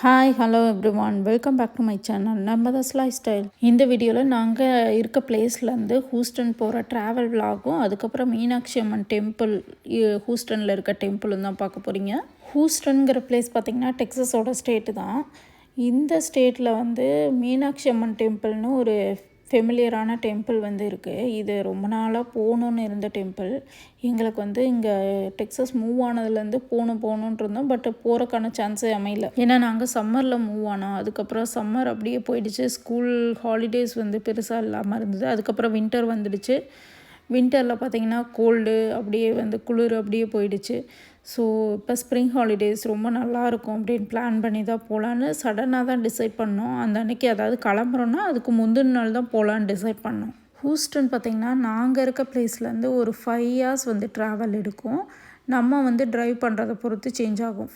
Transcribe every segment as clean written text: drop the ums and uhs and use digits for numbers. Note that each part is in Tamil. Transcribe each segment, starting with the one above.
Hi hello everyone, welcome back to my channel நம்மதஸ் லைஃப் ஸ்டைல். இந்த வீடியோவில் நாங்கள் இருக்க பிளேஸ்லேருந்து ஹூஸ்டன் போகிற ட்ராவல் விலாகும், அதுக்கப்புறம் மீனாட்சி அம்மன் டெம்பிள் ஹூஸ்டனில் இருக்க டெம்பிளும் தான் பார்க்க போகிறீங்க. ஹூஸ்டன்கிற பிளேஸ் பார்த்திங்கன்னா டெக்ஸஸோட ஸ்டேட்டு தான். இந்த ஸ்டேட்டில் வந்து மீனாட்சி அம்மன் டெம்பிள்னு ஒரு ஃபெமிலியரான டெம்பிள் வந்து இருக்குது. இது ரொம்ப நாளாக போகணுன்னு இருந்த டெம்பிள். எங்களுக்கு வந்து இங்கே டெக்ஸஸ் மூவ் ஆனதுலேருந்து போகணுன்ட்டு இருந்தோம். பட் போகிறக்கான சான்ஸே அமையல. ஏன்னா நாங்கள் சம்மரில் மூவ் ஆனோம். அதுக்கப்புறம் சம்மர் அப்படியே போயிடுச்சு. ஸ்கூல் ஹாலிடேஸ் வந்து பெருசாக இல்லாமல் இருந்தது. அதுக்கப்புறம் வின்டர் வந்துடுச்சு. வின்டரில் பார்த்திங்கன்னா கோல்டு அப்படியே வந்து குளிர் அப்படியே போயிடுச்சு. ஸோ இப்போ ஸ்ப்ரிங் ஹாலிடேஸ் ரொம்ப நல்லாயிருக்கும் அப்படின்னு பிளான் பண்ணி தான் போகலான்னு சடனாக தான் டிசைட் பண்ணோம். அந்த அன்றைக்கி அதாவது கிளம்புறோன்னா அதுக்கு முந்தின நாள் தான் போகலான்னு டிசைட் பண்ணோம். ஹூஸ்டன் பார்த்திங்கன்னா நாங்கள் இருக்க பிளேஸ்லேருந்து ஒரு 5 hours வந்து ட்ராவல் எடுக்கும். நம்ம வந்து ட்ரைவ் பண்ணுறதை பொறுத்து சேஞ்ச் ஆகும்.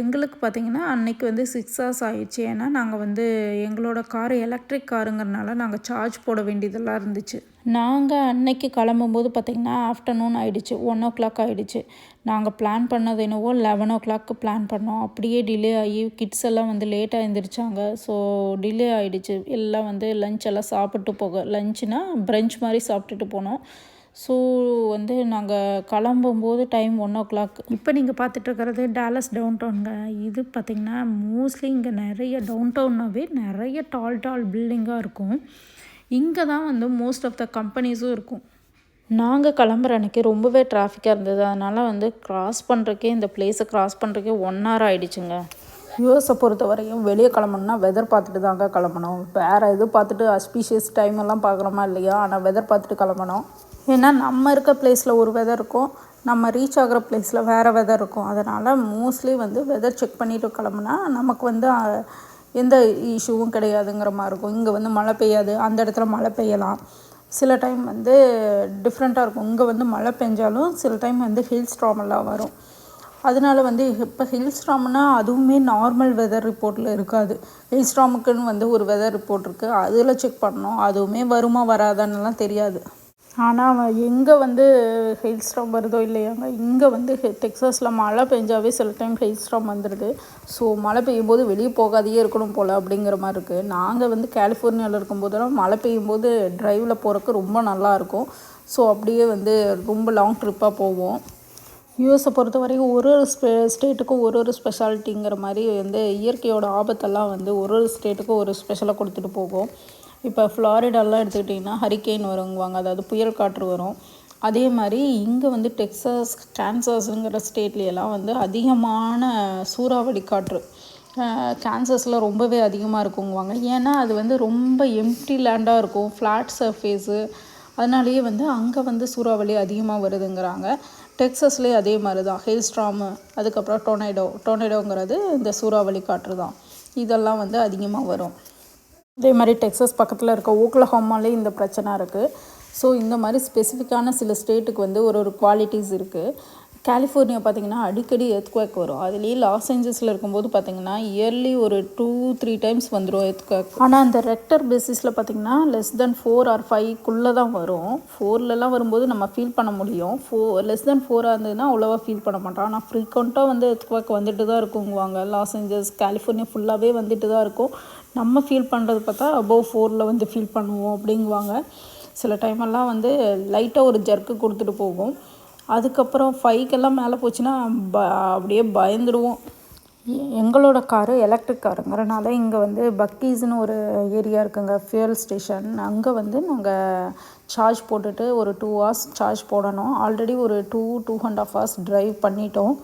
எங்களுக்கு பார்த்திங்கன்னா அன்றைக்கி வந்து 6 hours ஆகிடுச்சு. ஏன்னா நாங்கள் வந்து எங்களோட கார் எலக்ட்ரிக் காருங்கிறனால நாங்கள் சார்ஜ் போட வேண்டியதெல்லாம் இருந்துச்சு. நாங்கள் அன்னைக்கு கிளம்பும்போது பார்த்திங்கன்னா ஆஃப்டர்நூன் ஆகிடுச்சு, 1 o'clock ஆகிடுச்சு. நாங்கள் பிளான் பண்ணது என்னவோ 11 o'clock பிளான் பண்ணோம். அப்படியே டிலே ஆகி கிட்ஸ் எல்லாம் வந்து லேட்டாக எழுந்திரிச்சாங்க. ஸோ டிலே ஆகிடுச்சு. எல்லாம் வந்து லஞ்ச் எல்லாம் சாப்பிட்டு போக, லஞ்சுனா பிரஞ்ச் மாதிரி சாப்பிட்டுட்டு போனோம். ஸோ வந்து நாங்கள் கிளம்பும்போது டைம் 1 o'clock. இப்போ நீங்கள் பார்த்துட்ருக்கிறது டாலஸ் டவுன் டவுனுங்க. இது பார்த்திங்கன்னா மோஸ்ட்லி இங்கே நிறைய டவுன் டவுன்னாவே நிறைய டால் பில்டிங்காக இருக்கும். இங்கே தான் வந்து மோஸ்ட் ஆஃப் த கம்பெனிஸும் இருக்கும். நாங்கள் கிளம்புற அன்றைக்கி ரொம்பவே டிராஃபிக்காக இருந்தது. அதனால் வந்து இந்த பிளேஸை க்ராஸ் பண்ணுறக்கே 1 hour ஆகிடுச்சுங்க. யூஎஸை பொறுத்த வரையும் வெளியே கிளம்பணுன்னா வெதர் பார்த்துட்டு தாங்க கிளம்பணும். வேறு எது பார்த்துட்டு அஸ்பீஷியஸ் டைம் எல்லாம் பார்க்குறோமா இல்லையா, ஆனால் வெதர் பார்த்துட்டு கிளம்பணும். ஏன்னா நம்ம இருக்க பிளேஸில் ஒரு வெதர் இருக்கும், நம்ம ரீச் ஆகிற பிளேஸில் வேறு வெதர் இருக்கும். அதனால் மோஸ்ட்லி வந்து வெதர் செக் பண்ணிவிட்டு கிளம்புனா நமக்கு வந்து எந்த இஷ்யூவும் கிடையாதுங்கிற மாதிரி இருக்கும். இங்கே வந்து மழை பெய்யாது, அந்த இடத்துல மழை பெய்யலாம். சில டைம் வந்து டிஃப்ரெண்ட்டாக இருக்கும். இங்கே வந்து மழை பெஞ்சாலும் சில டைம் வந்து ஹில் ஸ்டார்மெல்லாம் வரும். அதனால வந்து இப்போ ஹில் ஸ்டார்ம்னா அதுவுமே நார்மல் வெதர் ரிப்போர்ட்டில் இருக்காது. ஹில் ஸ்டார்முக்குன்னு வந்து ஒரு வெதர் ரிப்போர்ட் இருக்குது, அதில் செக் பண்ணணும். அதுவுமே வருமா வராதான்னுலாம் தெரியாது. ஆனால் எங்கே வந்து ஹெயில் ஸ்டார்ம் வருதோ இல்லையாங்க, இங்கே வந்து டெக்ஸஸில் மழை பெஞ்சாவே சில டைம் ஹெயில் ஸ்டார்ம் வந்துடுது. ஸோ மழை பெய்யும் போது வெளியே போகாதையே இருக்கணும் போல் அப்படிங்கிற மாதிரி இருக்குது. நாங்கள் வந்து கலிஃபோர்னியாவில் இருக்கும்போதெல்லாம் மழை பெய்யும்போது ட்ரைவில் போகிறதுக்கு ரொம்ப நல்லாயிருக்கும். ஸோ அப்படியே வந்து ரொம்ப லாங் ட்ரிப்பாக போவோம். யூஎஸை பொறுத்த வரைக்கும் ஒரு ஸ்டேட்டுக்கும் ஒரு ஸ்பெஷாலிட்டிங்கிற மாதிரி வந்து இயற்கையோட ஆபத்தெல்லாம் வந்து ஒரு ஸ்டேட்டுக்கும் ஒரு ஸ்பெஷலாக கொடுத்துட்டு போகும். இப்போ ஃப்ளாரிடாலாம் எடுத்துக்கிட்டிங்கன்னா ஹரிக்கெயின் வருங்குவாங்க, அதாவது புயல் காற்று வரும். அதே மாதிரி இங்கே வந்து டெக்ஸஸ், கான்சாஸுங்கிற ஸ்டேட்லையெல்லாம் வந்து அதிகமான சூறாவளி காற்று, கான்சாஸில் ரொம்பவே அதிகமாக இருக்குங்குவாங்க. ஏன்னா அது வந்து ரொம்ப எம்டி லேண்டாக இருக்கும், ஃப்ளாட் சர்ஃபேஸு. அதனாலேயே வந்து அங்கே வந்து சூறாவளி அதிகமாக வருதுங்கிறாங்க. டெக்ஸஸ்லேயே அதே மாதிரி தான் ஹெயில் ஸ்டார்மு, அதுக்கப்புறம் டொர்னேடோங்கிறது இந்த சூறாவளி காற்று தான். இதெல்லாம் வந்து அதிகமாக வரும். அதே மாதிரி டெக்ஸஸ் பக்கத்தில் இருக்க ஓக்லஹோமாலே இந்த பிரச்சனை இருக்குது. ஸோ இந்த மாதிரி ஸ்பெசிஃபிக்கான சில ஸ்டேட்டுக்கு வந்து ஒரு குவாலிட்டிஸ் இருக்குது. கலிஃபோர்னியா பார்த்திங்கன்னா அடிக்கடி எர்த்குவேக் வரும். அதுலேயே லாஸ் ஏஞ்சல்ஸில் இருக்கும்போது பார்த்திங்கன்னா இயர்லி ஒரு 2-3 times வந்துடும் எர்த்குவேக். ஆனால் அந்த ரெக்டர் பேசிஸில் பார்த்திங்கன்னா less than 4 or 5 தான் வரும். 4லலாம் வரும்போது நம்ம ஃபீல் பண்ண முடியும். less than 4 இருந்ததுன்னா அவ்வளோவா ஃபீல் பண்ண மாட்டோம். ஆனால் ஃப்ரீக்வெண்ட்டாக வந்து எர்த்குவேக் வந்துட்டு தான் இருக்குங்குவாங்க. லாஸ் ஏஞ்சல்ஸ், கலிஃபோர்னியா ஃபுல்லாகவே வந்துட்டு தான் இருக்கும். நம்ம ஃபீல் பண்ணுறது பார்த்தா அபோவ் 4 வந்து ஃபீல் பண்ணுவோம் அப்படிங்குவாங்க. சில டைமெல்லாம் வந்து லைட்டாக ஒரு ஜர்க்கு கொடுத்துட்டு போகும். அதுக்கப்புறம் 5 மேலே போச்சுன்னா அப்படியே பயந்துடுவோம். எங்களோட காரு எலக்ட்ரிக் காருங்கிறனால இங்கே வந்து பக்கீஸ்னு ஒரு ஏரியா இருக்குங்க, ஃபியூயல் ஸ்டேஷன். அங்கே வந்து நாங்கள் சார்ஜ் போட்டுட்டு ஒரு 2 hours சார்ஜ் போடணும். ஆல்ரெடி ஒரு 2.5 hours ட்ரைவ் பண்ணிட்டோம்.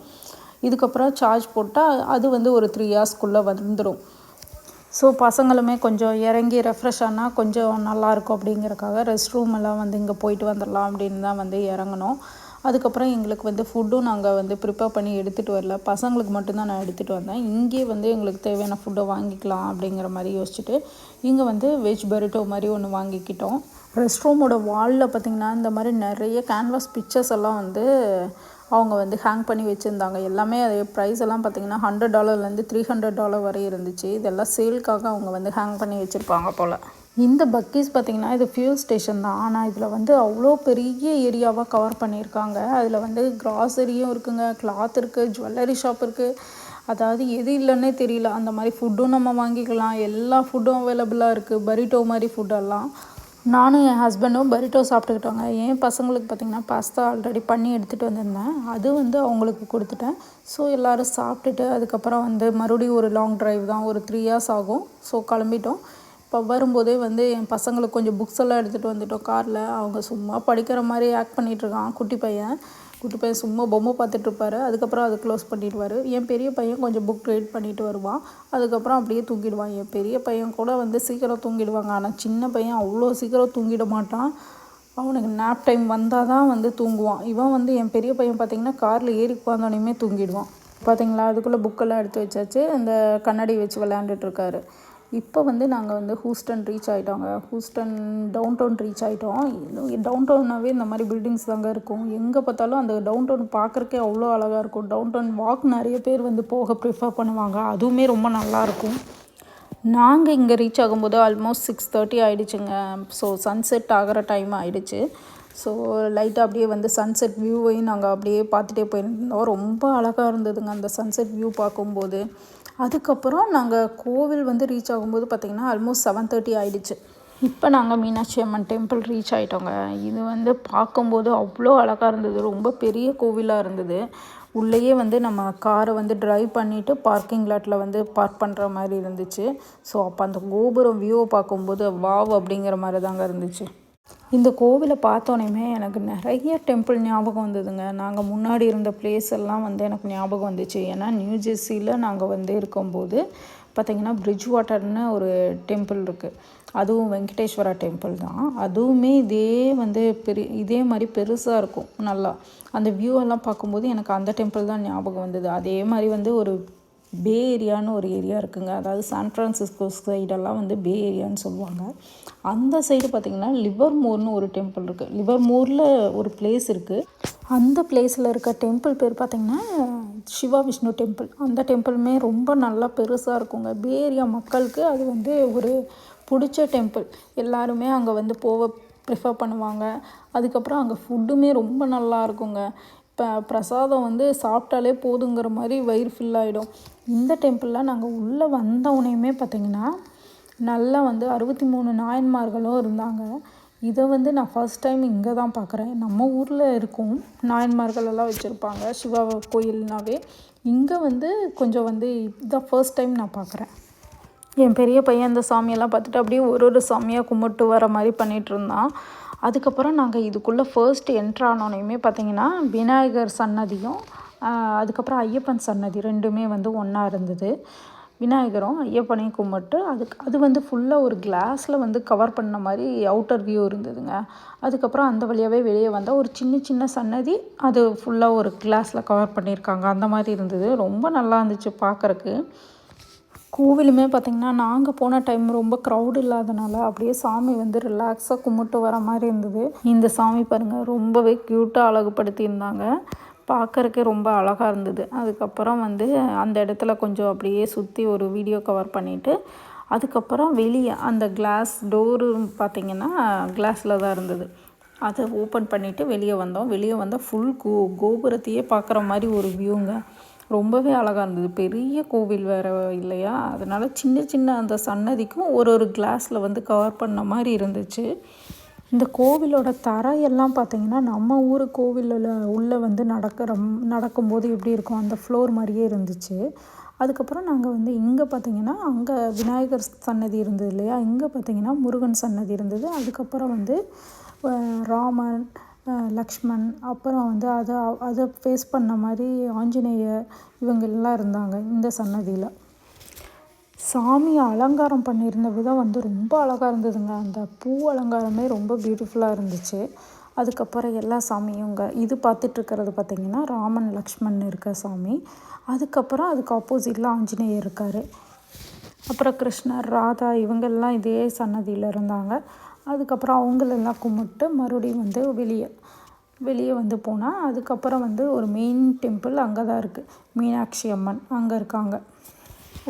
இதுக்கப்புறம் சார்ஜ் போட்டால் அது வந்து ஒரு 3 hours வந்துடும். ஸோ பசங்களுமே கொஞ்சம் இறங்கி ரெஃப்ரெஷ் ஆனால் கொஞ்சம் நல்லாயிருக்கும் அப்படிங்கிறக்காக ரெஸ்ட் ரூம் எல்லாம் வந்து இங்கே போயிட்டு வந்துடலாம் அப்படின்னு தான் வந்து இறங்கணும். அதுக்கப்புறம் எங்களுக்கு வந்து ஃபுட்டும் நாங்கள் வந்து ப்ரிப்பேர் பண்ணி எடுத்துகிட்டு வரல, பசங்களுக்கு மட்டும்தான் நான் எடுத்துகிட்டு வந்தேன். இங்கே வந்து எங்களுக்கு தேவையான ஃபுட்டை வாங்கிக்கலாம் அப்படிங்கிற மாதிரி யோசிச்சுட்டு இங்கே வந்து வெஜ் பரோட்டோ மாதிரி ஒன்று வாங்கிக்கிட்டோம். ரெஸ்ட் ரூமோட வாலில் பார்த்திங்கன்னா இந்த மாதிரி நிறைய கேன்வாஸ் பிக்சர்ஸ் எல்லாம் வந்து அவங்க வந்து ஹேங் பண்ணி வச்சுருந்தாங்க. எல்லாமே அது ப்ரைஸ் எல்லாம் பார்த்திங்கன்னா $100 $300 வரை இருந்துச்சு. இதெல்லாம் சேலுக்காக அவங்க வந்து ஹேங் பண்ணி வச்சுருப்பாங்க போல். இந்த பக்கீஸ் பார்த்திங்கன்னா இது ஃபியூல் ஸ்டேஷன் தான். ஆனால் இதில் வந்து அவ்வளோ பெரிய ஏரியாவாக கவர் பண்ணியிருக்காங்க. அதில் வந்து கிராசரியும் இருக்குங்க, கிளாத் இருக்குது, ஜுவல்லரி ஷாப் இருக்குது, அதாவது எது இல்லைன்னே தெரியல. அந்த மாதிரி ஃபுட்டும் நம்ம வாங்கிக்கலாம், எல்லா ஃபுட்டும் அவைலபிளாக இருக்குது. பரிட்டோ மாதிரி ஃபுட்டெல்லாம் நானும் என் ஹஸ்பண்டும் பரிட்டோ சாப்பிட்டுக்கிட்டோங்க. என் பசங்களுக்கு பார்த்திங்கன்னா பாஸ்தா ஆல்ரெடி பண்ணி எடுத்துகிட்டு வந்திருந்தேன், அது வந்து அவங்களுக்கு கொடுத்துட்டேன். ஸோ எல்லோரும் சாப்பிட்டுட்டு அதுக்கப்புறம் வந்து மறுபடியும் ஒரு லாங் ட்ரைவ் தான், ஒரு 3 hours ஆகும். ஸோ கிளம்பிட்டோம். இப்போ வரும்போதே வந்து என் பசங்களுக்கு கொஞ்சம் புக்ஸ் எல்லாம் எடுத்துகிட்டு வந்துட்டோம் காரில். அவங்க சும்மா படிக்கிற மாதிரி ஆக்ட் பண்ணிகிட்ருக்கான். குட்டி பையன் சும்மா பொம்மை பார்த்துட்ருப்பாரு. அதுக்கப்புறம் அதை க்ளோஸ் பண்ணிடுவார். என் பெரிய பையன் கொஞ்சம் புக் ரீட் பண்ணிட்டு வருவான். அதுக்கப்புறம் அப்படியே தூங்கிடுவான். என் பெரிய பையன் கூட வந்து சீக்கிரம் தூங்கிடுவாங்க. ஆனால் சின்ன பையன் அவ்வளோ சீக்கிரம் தூங்கிட மாட்டான். அவனுக்கு நேப் டைம் வந்தால் தான் வந்து தூங்குவான். இவன் வந்து என் பெரிய பையன் பார்த்திங்கன்னா காரில் ஏறி உட்காந்தோடனே தூங்கிடுவான். பார்த்திங்களா, அதுக்குள்ளே புக்கெல்லாம் எடுத்து வச்சாச்சு. அந்த கண்ணாடி வச்சு விளையாண்டுட்ருக்காரு. இப்போ வந்து நாங்கள் வந்து ஹூஸ்டன் ரீச் ஆகிட்டோங்க. ஹூஸ்டன் டவுன் டவுன் ரீச் ஆகிட்டோம். டவுன் டவுன்னாவே இந்த மாதிரி பில்டிங்ஸ் தாங்க இருக்கும். எங்கே பார்த்தாலும் அந்த டவுன் டவுன் பார்க்குறக்கே அவ்வளோ அழகாக இருக்கும். டவுன் டவுன் வாக் நிறைய பேர் வந்து போக ப்ரிஃபர் பண்ணுவாங்க. அதுவுமே ரொம்ப நல்லாயிருக்கும். நாங்கள் இங்கே ரீச் ஆகும்போது ஆல்மோஸ்ட் 6:30 ஆகிடுச்சுங்க. ஸோ சன்செட் ஆகிற டைம் ஆகிடுச்சு. ஸோ லைட்டாக அப்படியே வந்து சன்செட் வியூவையும் நாங்கள் அப்படியே பார்த்துட்டே போயிருந்தோம். ரொம்ப அழகாக இருந்ததுங்க அந்த சன்செட் வியூ பார்க்கும்போது. அதுக்கப்புறம் நாங்கள் கோவில் வந்து ரீச் ஆகும்போது பார்த்திங்கன்னா ஆல்மோஸ்ட் 7:30 ஆகிடுச்சு. இப்போ நாங்கள் மீனாட்சி அம்மன் டெம்பிள் ரீச் ஆகிட்டோங்க. இது வந்து பார்க்கும்போது அவ்வளோ அழகாக இருந்தது. ரொம்ப பெரிய கோவிலாக இருந்தது. உள்ளேயே வந்து நம்ம காரை வந்து ட்ரைவ் பண்ணிவிட்டு பார்க்கிங் லாட்டில் வந்து பார்க் பண்ணுற மாதிரி இருந்துச்சு. ஸோ அப்போ அந்த கோபுரம் வியூவை பார்க்கும்போது வாவ் அப்படிங்கிற மாதிரி தாங்க இருந்துச்சு. இந்த கோவிலை பார்த்தோன்னே எனக்கு நிறைய டெம்பிள் ஞாபகம் வந்ததுங்க. நாங்கள் முன்னாடி இருந்த பிளேஸ் எல்லாம் வந்து எனக்கு ஞாபகம் வந்துச்சு. ஏன்னா நியூ ஜெர்சியில் நாங்கள் வந்து இருக்கும்போது பார்த்திங்கன்னா பிரிட்ஜ் வாட்டர்னு ஒரு டெம்பிள் இருக்குது. அதுவும் வெங்கடேஸ்வரா டெம்பிள் தான். அதுவுமே இதே மாதிரி பெருசாக இருக்கும். நல்லா அந்த வியூவெல்லாம் பார்க்கும்போது எனக்கு அந்த டெம்பிள் தான் ஞாபகம் வந்தது. அதே மாதிரி வந்து ஒரு பே ஏரியான்னு ஒரு ஏரியா இருக்குங்க. அதாவது சான் ஃப்ரான்சிஸ்கோ சைடெல்லாம் வந்து பே ஏரியான்னு சொல்லுவாங்க. அந்த சைடு பார்த்திங்கன்னா லிவர்மோர்னு ஒரு டெம்பிள் இருக்குது. லிவர்மோரில் ஒரு பிளேஸ் இருக்குது. அந்த பிளேஸில் இருக்க டெம்பிள் பேர் பார்த்திங்கன்னா சிவா விஷ்ணு டெம்பிள். அந்த டெம்பிளுமே ரொம்ப நல்லா பெருசாக இருக்குங்க. பே ஏரியா மக்களுக்கு அது வந்து ஒரு பிடிச்ச டெம்பிள். எல்லாருமே அங்கே வந்து போக ப்ரிஃபர் பண்ணுவாங்க. அதுக்கப்புறம் அங்கே ஃபுட்டுமே ரொம்ப நல்லா இருக்குங்க. இப்போ பிரசாதம் வந்து சாப்பிட்டாலே போதுங்கிற மாதிரி வயிறு ஃபில் ஆகிடும். இந்த டெம்பிளில் நாங்கள் உள்ளே வந்தவுடனேயுமே பார்த்திங்கன்னா நல்லா வந்து 63 நாயன்மார்களும் இருந்தாங்க. இதை வந்து நான் ஃபஸ்ட் டைம் இங்கே தான் பார்க்குறேன். நம்ம ஊரில் இருக்கும் நாயன்மார்கள் எல்லாம் வச்சுருப்பாங்க சிவா கோயில்னாவே. இங்கே வந்து கொஞ்சம் வந்து இதான் ஃபர்ஸ்ட் டைம் நான் பார்க்குறேன். என் பெரிய பையன் அந்த சாமியெல்லாம் பார்த்துட்டு அப்படியே ஒரு சாமியாக கும்பிட்டு வர மாதிரி பண்ணிகிட்டு இருந்தான். அதுக்கப்புறம் நாங்கள் இதுக்குள்ளே ஃபர்ஸ்ட் என்ட்ரு ஆனோனையுமே பார்த்திங்கன்னா விநாயகர் சன்னதியும் அதுக்கப்புறம் ஐயப்பன் சன்னதி ரெண்டுமே வந்து ஒன்றா இருந்தது. விநாயகரும் ஐயப்பனையும் கும்பிட்டு அது வந்து ஃபுல்லாக ஒரு கிளாஸில் வந்து கவர் பண்ண மாதிரி அவுட்டர் வியூ இருந்ததுங்க. அதுக்கப்புறம் அந்த வழியாகவே வெளியே வந்தால் ஒரு சின்ன சன்னதி, அது ஃபுல்லாக ஒரு கிளாஸில் கவர் பண்ணியிருக்காங்க. அந்த மாதிரி இருந்தது. ரொம்ப நல்லா இருந்துச்சு பார்க்குறக்கு. கோவிலுமே பார்த்திங்கன்னா நாங்கள் போன டைம் ரொம்ப க்ரௌட் இல்லாதனால அப்படியே சாமி வந்து ரிலாக்ஸாக கும்பிட்டு வர மாதிரி இருந்தது. இந்த சாமி பாருங்கள் ரொம்பவே க்யூட்டாக அழகுபடுத்தியிருந்தாங்க. பார்க்குறக்கே ரொம்ப அழகாக இருந்தது. அதுக்கப்புறம் வந்து அந்த இடத்துல கொஞ்சம் அப்படியே சுற்றி ஒரு வீடியோ கவர் பண்ணிவிட்டு அதுக்கப்புறம் வெளியே அந்த கிளாஸ் டோரு பார்த்திங்கன்னா கிளாஸில் தான் இருந்தது. அதை ஓப்பன் பண்ணிவிட்டு வெளியே வந்தோம். வெளியே வந்தால் ஃபுல் கோபுரத்தையே பார்க்குற மாதிரி ஒரு வியூங்க. ரொம்பவே அழகாக இருந்தது. பெரிய கோவில் வேறு இல்லையா, அதனால் சின்ன அந்த சன்னதிக்கும் ஒரு கிளாஸில் வந்து கவர் பண்ண மாதிரி இருந்துச்சு. இந்த கோவிலோட தரையெல்லாம் பார்த்திங்கன்னா நம்ம ஊர் கோவிலில் உள்ளே வந்து நடக்கும்போது எப்படி இருக்கும் அந்த ஃப்ளோர் மாதிரியே இருந்துச்சு. அதுக்கப்புறம் நாங்கள் வந்து இங்கே பார்த்திங்கன்னா அங்கே விநாயகர் சன்னதி இருந்தது இல்லையா, இங்கே பார்த்திங்கன்னா முருகன் சன்னதி இருந்தது. அதுக்கப்புறம் வந்து ராமன், லக்ஷ்மண், அப்புறம் வந்து அதை ஃபேஸ் பண்ண மாதிரி ஆஞ்சநேயர் இவங்கெல்லாம் இருந்தாங்க இந்த சன்னதியில். சாமி அலங்காரம் பண்ணியிருந்த விதம் வந்து ரொம்ப அழகாக இருந்ததுங்க. அந்த பூ அலங்காரமே ரொம்ப பியூட்டிஃபுல்லாக இருந்துச்சு. அதுக்கப்புறம் எல்லா சாமியும் இது பார்த்துட்ருக்கிறது பார்த்திங்கன்னா ராமன் லக்ஷ்மண் இருக்க சாமி. அதுக்கப்புறம் அதுக்கு ஆப்போசிட்டில் ஆஞ்சநேயர் இருக்கார். அப்புறம் கிருஷ்ணர், ராதா இவங்கெல்லாம் இதே சன்னதியில் இருந்தாங்க. அதுக்கப்புறம் அவங்களெல்லாம் கும்பிட்டு மறுபடியும் வந்து வெளியே வந்து போனால் அதுக்கப்புறம் வந்து ஒரு மெயின் டெம்பிள் அங்கே தான் இருக்குது. மீனாட்சி அம்மன் அங்கே இருக்காங்க.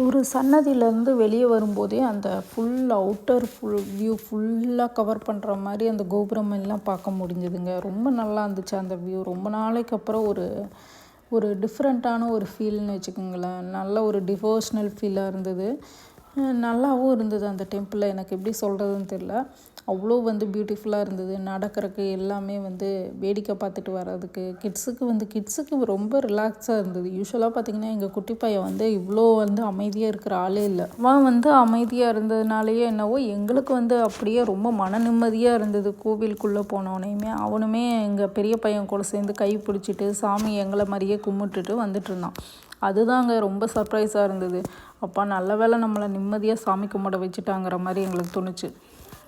ஒரு சன்னதியிலேருந்து வெளியே வரும்போதே அந்த அவுட்டர் வியூ ஃபுல்லாக கவர் பண்ணுற மாதிரி அந்த கோபுரம் எல்லாம் பார்க்க முடிஞ்சதுங்க. ரொம்ப நல்லா இருந்துச்சு அந்த வியூ. ரொம்ப நாளைக்கு அப்புறம் ஒரு ஒரு டிஃப்ரெண்ட்டான ஒரு ஃபீல்னு வச்சுக்கோங்களேன். நல்ல ஒரு டிவோஷ்னல் ஃபீலாக இருந்தது. நல்லாவும் இருந்தது அந்த டெம்பிளில். எனக்கு எப்படி சொல்கிறதுன்னு தெரில. அவ்வளோ வந்து பியூட்டிஃபுல்லாக இருந்தது. நடக்கிறதுக்கு எல்லாமே வந்து வேடிக்கை பார்த்துட்டு வர்றதுக்கு கிட்ஸுக்கு ரொம்ப ரிலாக்ஸாக இருந்தது. யூஸ்வலாக பார்த்திங்கன்னா எங்கள் குட்டி பையன் வந்து இவ்வளோ வந்து அமைதியாக இருக்கிற ஆளே இல்லை. அவன் வந்து அமைதியாக இருந்ததுனாலேயே என்னவோ எங்களுக்கு வந்து அப்படியே ரொம்ப மன நிம்மதியாக இருந்தது. கோவிலுக்குள்ளே போனோடனேயுமே அவனுமே எங்கள் பெரிய பையன் கூட சேர்ந்து கை பிடிச்சிட்டு சாமி எங்களை மாதிரியே கும்பிட்டுட்டு வந்துட்டு இருந்தான். அதுதாங்க ரொம்ப சர்ப்ரைஸாக இருந்தது. அப்பா நல்ல வேளை நம்மளை நிம்மதியாக சாமி கும்பிட வச்சுட்டாங்கிற மாதிரி எங்களுக்கு தோணுச்சு.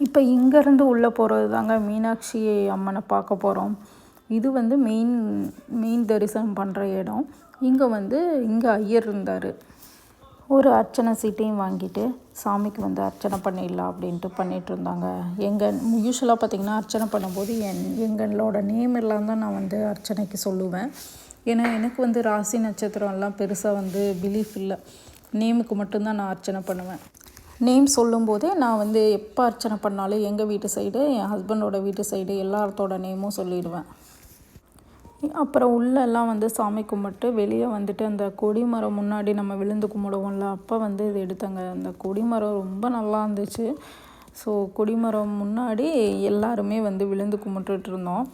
இப்போ இங்கேருந்து உள்ளே போகிறது தாங்க மீனாட்சி அம்மனை பார்க்க போகிறோம். இது வந்து மெயின் தரிசனம் பண்ணுற இடம். இங்கே ஐயர் இருந்தார். ஒரு அர்ச்சனை சீட்டையும் வாங்கிட்டு சாமிக்கு வந்து அர்ச்சனை பண்ணிடலாம் அப்படின்ட்டு பண்ணிகிட்டு இருந்தாங்க. யூஸ்வலாக பார்த்திங்கன்னா அர்ச்சனை பண்ணும்போது எங்களோட நேம் எல்லாம் தான் நான் வந்து அர்ச்சனைக்கு சொல்லுவேன். ஏன்னா எனக்கு வந்து ராசி நட்சத்திரம்லாம் பெருசாக வந்து பிலீஃப் இல்லை. நேமுக்கு மட்டும்தான் நான் அர்ச்சனை பண்ணுவேன். நேம் சொல்லும்போதே நான் வந்து எப்போ அர்ச்சனை பண்ணாலும் எங்கள் வீட்டு சைடு, என் ஹஸ்பண்டோட வீட்டு சைடு எல்லாத்தோட நேமும் சொல்லிடுவேன். அப்புறம் உள்ளெல்லாம் வந்து சாமி கும்பிட்டு வெளியே வந்துட்டு அந்த கொடிமரம் முன்னாடி நம்ம விழுந்து கும்பிடுவோம்ல, அப்போ வந்து இது எடுத்தாங்க. அந்த கொடிமரம் ரொம்ப நல்லா இருந்துச்சு. ஸோ கொடிமரம் முன்னாடி எல்லாருமே வந்து விழுந்து கும்பிட்டுட்டு இருந்தோம்.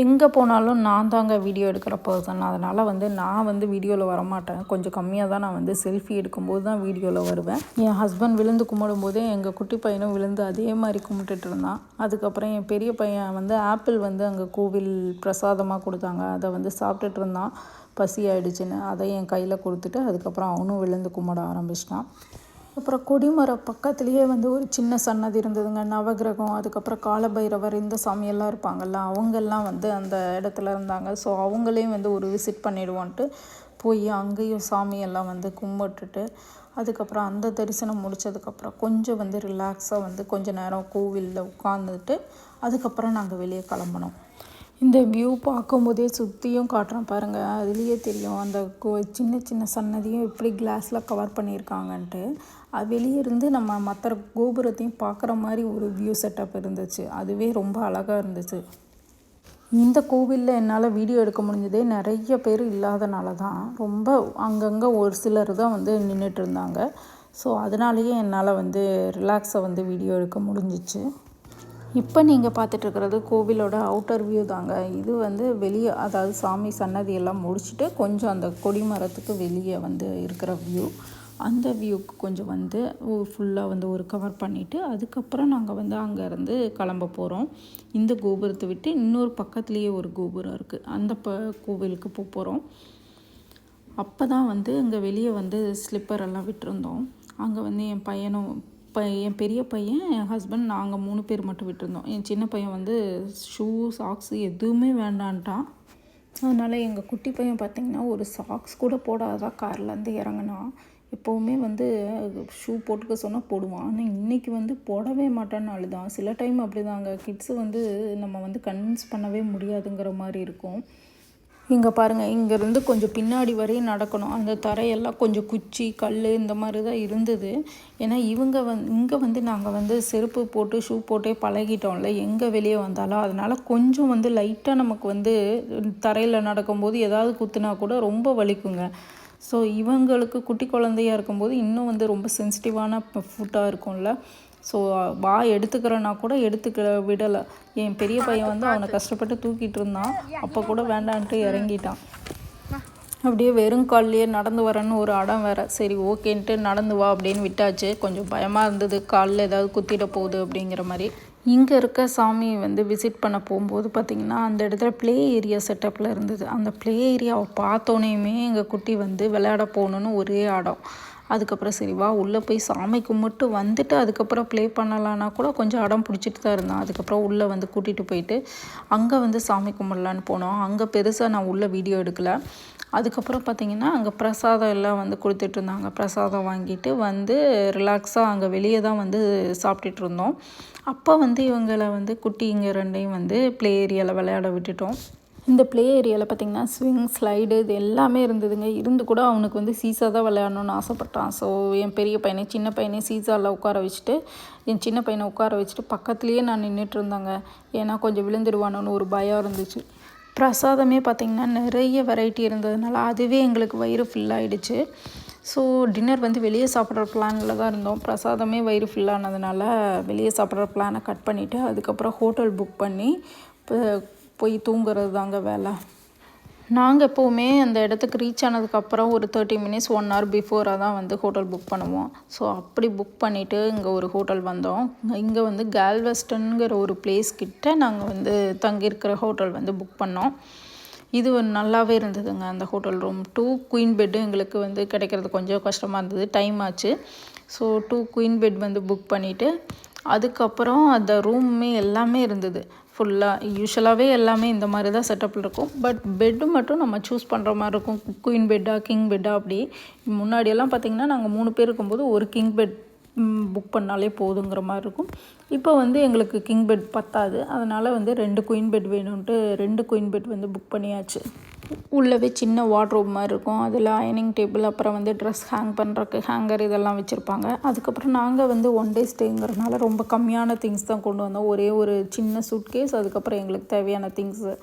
எங்கே போனாலும் நான் தாங்க வீடியோ எடுக்கிற பர்சன். அதனால் வந்து நான் வந்து வீடியோவில் வரமாட்டேன். கொஞ்சம் கம்மியாக தான் நான் வந்து செல்ஃபி எடுக்கும்போது தான் வீடியோவில் வருவேன். என் ஹஸ்பண்ட் விழுந்து கும்பிடும்போதே எங்கள் குட்டி பையனும் விழுந்து அதே மாதிரி கும்பிட்டுட்டு இருந்தான். அதுக்கப்புறம் என் பெரிய பையன் வந்து ஆப்பிள் வந்து அங்கே கோவில் பிரசாதமாக கொடுத்தாங்க. அதை வந்து சாப்பிட்டுட்டு இருந்தான். பசி ஆயிடுச்சுன்னு அதை என் கையில் கொடுத்துட்டு அதுக்கப்புறம் அவனும் விழுந்து கும்பிட ஆரம்பிச்சிட்டான். அப்புறம் கொடிமரம் பக்கத்துலேயே வந்து ஒரு சின்ன சன்னதி இருந்ததுங்க. நவகிரகம், அதுக்கப்புறம் காலபைரவர், இந்த சாமியெல்லாம் இருப்பாங்கள்ல, அவங்கெல்லாம் வந்து அந்த இடத்துல இருந்தாங்க. ஸோ அவங்களையும் வந்து ஒரு விசிட் பண்ணிடுவோன்ட்டு போய் அங்கேயும் சாமியெல்லாம் வந்து கும்பிட்டுட்டு அதுக்கப்புறம் அந்த தரிசனம் முடித்ததுக்கப்புறம் கொஞ்சம் வந்து ரிலாக்ஸாக வந்து கொஞ்சம் நேரம் கோவிலில் உட்காந்துட்டு அதுக்கப்புறம் நாங்கள் வெளியே கிளம்பினோம். இந்த வியூ பார்க்கும்போதே சுற்றியும் காட்டுறேன் பாருங்கள். அதுலேயே தெரியும் அந்த சின்ன சின்ன சன்னதியும் எப்படி கிளாஸில் கவர் பண்ணியிருக்காங்கன்ட்டு. அது வெளியே இருந்து நம்ம மற்ற கோபுரத்தையும் பார்க்குற மாதிரி ஒரு வியூ செட்டப் இருந்துச்சு. அதுவே ரொம்ப அழகாக இருந்துச்சு. இந்த கோவிலில் என்னால் வீடியோ எடுக்க முடிஞ்சதே நிறைய பேர் இல்லாதனால தான். ரொம்ப அங்கங்கே ஒரு சிலர் தான் வந்து நின்றுட்டு இருந்தாங்க. ஸோ அதனாலேயே என்னால் வந்து ரிலாக்ஸாக வந்து வீடியோ எடுக்க முடிஞ்சிச்சு. இப்போ நீங்கள் பார்த்துட்ருக்கிறது கோவிலோட அவுட்டர் வியூ தாங்க. இது வந்து வெளியே, அதாவது சாமி சன்னதியெல்லாம் முடிச்சுட்டு கொஞ்சம் அந்த கொடிமரத்துக்கு வெளியே வந்து இருக்கிற வியூ. அந்த வியூக்கு கொஞ்சம் வந்து ஃபுல்லாக வந்து ஒரு கவர் பண்ணிவிட்டு அதுக்கப்புறம் நாங்கள் வந்து அங்கேருந்து கிளம்ப போகிறோம். இந்த கோபுரத்தை விட்டு இன்னொரு பக்கத்துலேயே ஒரு கோபுரம் இருக்குது. அந்த கோவிலுக்கு போகிறோம். அப்போ தான் வந்து இங்கே வெளியே வந்து ஸ்லிப்பர் எல்லாம் விட்டுருந்தோம். அங்கே வந்து என் பெரிய பையன், என் ஹஸ்பண்ட், நாங்கள் 3 பேர் மட்டும் விட்டுருந்தோம். என் சின்ன பையன் வந்து ஷூ, சாக்ஸு எதுவுமே வேண்டான்ட்டான். அதனால் எங்கள் குட்டி பையன் பார்த்திங்கன்னா ஒரு சாக்ஸ் கூட போடாதான் கார்லேருந்து இறங்கினான். எப்போவுமே வந்து ஷூ போட்டுக்க சொன்னால் போடுவான். ஆனால் இன்றைக்கி வந்து போடவே மாட்டான்னு அழுதான். சில டைம் அப்படி தாங்க, கிட்ஸு வந்து நம்ம வந்து கன்வின்ஸ் பண்ணவே முடியாதுங்கிற மாதிரி இருக்கும். இங்கே பாருங்கள், இங்கேருந்து கொஞ்சம் பின்னாடி வரையும் நடக்கணும். அந்த தரையெல்லாம் கொஞ்சம் குச்சி, கல் இந்த மாதிரி தான் இருந்தது. ஏன்னா இங்கே வந்து நாங்கள் வந்து செருப்பு போட்டு ஷூ போட்டே பழகிட்டோம்ல எங்கே வெளியே வந்தாலும். அதனால் கொஞ்சம் வந்து லைட்டாக நமக்கு வந்து தரையில் நடக்கும்போது ஏதாவது குத்துனா கூட ரொம்ப வலிக்குங்க. ஸோ இவங்களுக்கு குட்டி குழந்தையாக இருக்கும்போது இன்னும் வந்து ரொம்ப சென்சிட்டிவான ஃபுட்டாக இருக்கும்ல. ஸோ எடுத்துக்கிறேன்னா கூட எடுத்துக்க விடலை. என் பெரிய பையன் வந்து அவனை கஷ்டப்பட்டு தூக்கிட்டு இருந்தான். அப்போ கூட வேண்டான்ட்டு இறங்கிட்டான். அப்படியே வெறும் கால்லையே நடந்து வரேன்னு ஒரு அடம் வேறு. சரி ஓகேன்ட்டு நடந்து வா அப்படின்னு விட்டாச்சு. கொஞ்சம் பயமாக இருந்தது, காலில் ஏதாவது குத்திட போகுது அப்படிங்கிற மாதிரி. இங்கே இருக்க சாமியை வந்து விசிட் பண்ண போகும்போது பார்த்திங்கன்னா அந்த இடத்துல ப்ளே ஏரியா செட்டப்பில் இருந்தது. அந்த ப்ளே ஏரியாவை பார்த்தோன்னேயுமே எங்கள் குட்டி வந்து விளையாட போகணுன்னு ஒரே ஆடம். அதுக்கப்புறம் சரி வா உள்ளே போய் சாமி கும்பிட்டு வந்துட்டு அதுக்கப்புறம் ப்ளே பண்ணலான்னா கூட கொஞ்சம் அடம் பிடிச்சிட்டு தான் இருந்தான். அதுக்கப்புறம் உள்ளே வந்து கூட்டிகிட்டு போயிட்டு அங்கே வந்து சாமி கும்பிடலான்னு போனோம். அங்கே பெருசாக நான் உள்ளே வீடியோ எடுக்கலை. அதுக்கப்புறம் பார்த்திங்கன்னா அங்கே பிரசாதம் எல்லாம் வந்து கொடுத்துட்ருந்தாங்க. பிரசாதம் வாங்கிட்டு வந்து ரிலாக்ஸாக அங்கே வெளியே தான் வந்து சாப்பிட்டுட்டு இருந்தோம். அப்போ வந்து இவங்களை வந்து குட்டிங்க ரெண்டையும் வந்து ப்ளே ஏரியாவில் விளையாட விட்டுட்டோம். இந்த ப்ளே ஏரியாவில் பார்த்திங்கன்னா ஸ்விங், ஸ்லைடு இது எல்லாமே இருந்ததுங்க. இருந்து கூட அவனுக்கு வந்து சீசா தான் விளையாடணுன்னு ஆசைப்பட்டான். ஸோ என் பெரிய பையனை சின்ன பையனை சீசாவில் உட்கார வச்சுட்டு என் சின்ன பையனை உட்கார வச்சுட்டு பக்கத்துலேயே நான் நின்றுட்டு இருந்தாங்க. ஏன்னா கொஞ்சம் விழுந்துடுவானோன்னு ஒரு பயம் இருந்துச்சு. பிரசாதமே பார்த்திங்கன்னா நிறைய வெரைட்டி இருந்ததுனால அதுவே எங்களுக்கு வயிறு ஃபுல்லாகிடுச்சு. ஸோ டின்னர் வந்து வெளியே சாப்பிட்ற பிளானில் தான் இருந்தோம். பிரசாதமே வயிறு ஃபுல்லானதுனால வெளியே சாப்பிட்ற பிளானை கட் பண்ணிவிட்டு அதுக்கப்புறம் ஹோட்டல் புக் பண்ணி போய் தூங்குறது தாங்க வேலை. நாங்கள் எப்போவுமே அந்த இடத்துக்கு ரீச் ஆனதுக்கப்புறம் ஒரு 30 மினிட்ஸ் 1 ஹவர் பிஃபோராக தான் வந்து ஹோட்டல் புக் பண்ணுவோம். ஸோ அப்படி புக் பண்ணிவிட்டு இங்கே ஒரு ஹோட்டல் வந்தோம். இங்கே வந்து கேல்வெஸ்டன்கிற ஒரு பிளேஸ் கிட்ட நாங்கள் வந்து தங்கியிருக்கிற ஹோட்டல் வந்து புக் பண்ணோம். இது நல்லாவே இருந்ததுங்க அந்த ஹோட்டல் ரூம். 2 குயின் பெட்டு எங்களுக்கு வந்து கிடைக்கிறது கொஞ்சம் கஷ்டமாக இருந்தது, டைம் ஆச்சு. ஸோ 2 குயின் பெட் வந்து புக் பண்ணிவிட்டு அதுக்கப்புறம் அந்த ரூமே எல்லாமே இருந்தது ஃபுல்லாக. யூஸ்வலாகவே எல்லாமே இந்த மாதிரி தான் செட்டப்பில் இருக்கும். பட் பெட்டு மட்டும் நம்ம சூஸ் பண்ணுற மாதிரி இருக்கும். குயின் பெட்டா கிங் பெட்டா அப்படி. முன்னாடியெல்லாம் பார்த்திங்கன்னா நாங்கள் 3 பேர் இருக்கும்போது ஒரு கிங் பெட் புக் பண்ணாலே போதுங்கிற மாதிரி இருக்கும். இப்போ வந்து எங்களுக்கு கிங் பெட் பத்தாது, அதனால் வந்து 2 குயின் பெட் வேணும்ன்ட்டு 2 குயின் பெட் வந்து புக் பண்ணியாச்சு. உள்ளவே சின்ன வார்ட்ரோப் மாதிரி இருக்கும். அதில் அயனிங் டேபிள், அப்புறம் வந்து ட்ரெஸ் ஹேங் பண்ணுறக்கு ஹேங்கர் இதெல்லாம் வச்சுருப்பாங்க. அதுக்கப்புறம் நாங்கள் வந்து 1 டே ஸ்டேங்கிறதுனால ரொம்ப கம்மியான திங்ஸ் தான் கொண்டு வந்தோம். ஒரே ஒரு சின்ன சூட்கேஸ், அதுக்கப்புறம் எங்களுக்கு தேவையான திங்ஸு,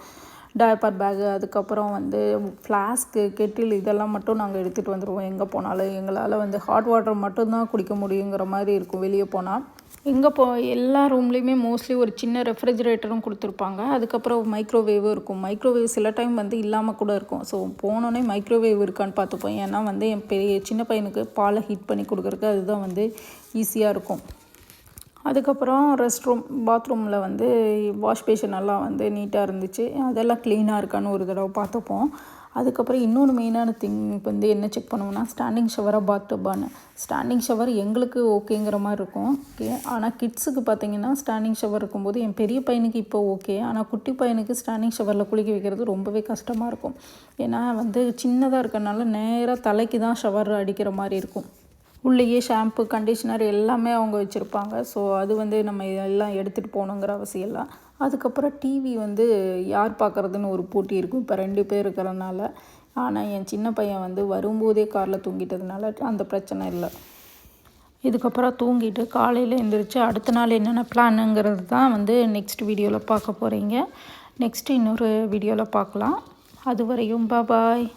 டயப்பர் பேகு, அதுக்கப்புறம் வந்து ஃப்ளாஸ்க்கு, கெட்டில் இதெல்லாம் மட்டும் நாங்கள் எடுத்துகிட்டு வந்துடுவோம். எங்கே போனாலும் எங்களால் வந்து ஹாட் வாட்டர் மட்டும்தான் குடிக்க முடியுங்கிற மாதிரி இருக்கும் வெளியே போனால். இங்கே எல்லா ரூம்லேயுமே மோஸ்ட்லி ஒரு சின்ன ரெஃப்ரிஜிரேட்டரும் கொடுத்துருப்பாங்க. அதுக்கப்புறம் மைக்ரோவேவும் இருக்கும். மைக்ரோவேவ் சில டைம் வந்து இல்லாமல் கூட இருக்கும். ஸோ போனோடனே மைக்ரோவேவ் இருக்கான்னு பார்த்துப்போம். ஏன்னா வந்து என் சின்ன பையனுக்கு பாலை ஹீட் பண்ணி கொடுக்குறக்கு அதுதான் வந்து ஈஸியாக இருக்கும். அதுக்கப்புறம் பாத்ரூமில் வந்து வாஷ் பேஷன் எல்லாம் வந்து நீட்டாக இருந்துச்சு. அதெல்லாம் க்ளீனாக இருக்கான்னு ஒரு தடவை பார்த்துப்போம். அதுக்கப்புறம் இன்னொன்று மெயினான திங் வந்து என்ன செக் பண்ணுவோம்னா ஸ்டாண்டிங் ஷவராக பாத்டப்பான்னு. ஸ்டாண்டிங் ஷவர் எங்களுக்கு ஓகேங்கிற மாதிரி இருக்கும். ஓகே, ஆனால் கிட்ஸுக்கு பார்த்திங்கன்னா ஸ்டாண்டிங் ஷவர் இருக்கும்போது என் பெரிய பையனுக்கு இப்போ ஓகே, ஆனால் குட்டி பையனுக்கு ஸ்டாண்டிங் ஷவரில் குளிக்க வைக்கிறது ரொம்பவே கஷ்டமாக இருக்கும். ஏன்னா வந்து சின்னதாக இருக்கறனால நேராக தலைக்கு தான் ஷவர் அடிக்கிற மாதிரி இருக்கும். உள்ளேயே ஷாம்பு, கண்டிஷ்னர் எல்லாமே அவங்க வச்சுருப்பாங்க. ஸோ அது வந்து நம்ம எல்லாம் எடுத்துகிட்டு போகணுங்கிற அவசியம் இல்லை. அதுக்கப்புறம் டிவி வந்து யார் பார்க்குறதுன்னு ஒரு போட்டி இருக்கும் இப்போ 2 பேர் இருக்கிறனால. ஆனால் என் சின்ன பையன் வந்து வரும்போதே காரில் தூங்கிட்டதுனால அந்த பிரச்சனை இல்லை. இதுக்கப்புறம் தூங்கிட்டு காலையில் எழுந்திரிச்சு அடுத்த நாள் என்னென்ன பிளானுங்கிறது தான் வந்து நெக்ஸ்ட் வீடியோவில் பார்க்க போகிறீங்க. நெக்ஸ்ட்டு இன்னொரு வீடியோவில் பார்க்கலாம். அதுவரையும் பாய்.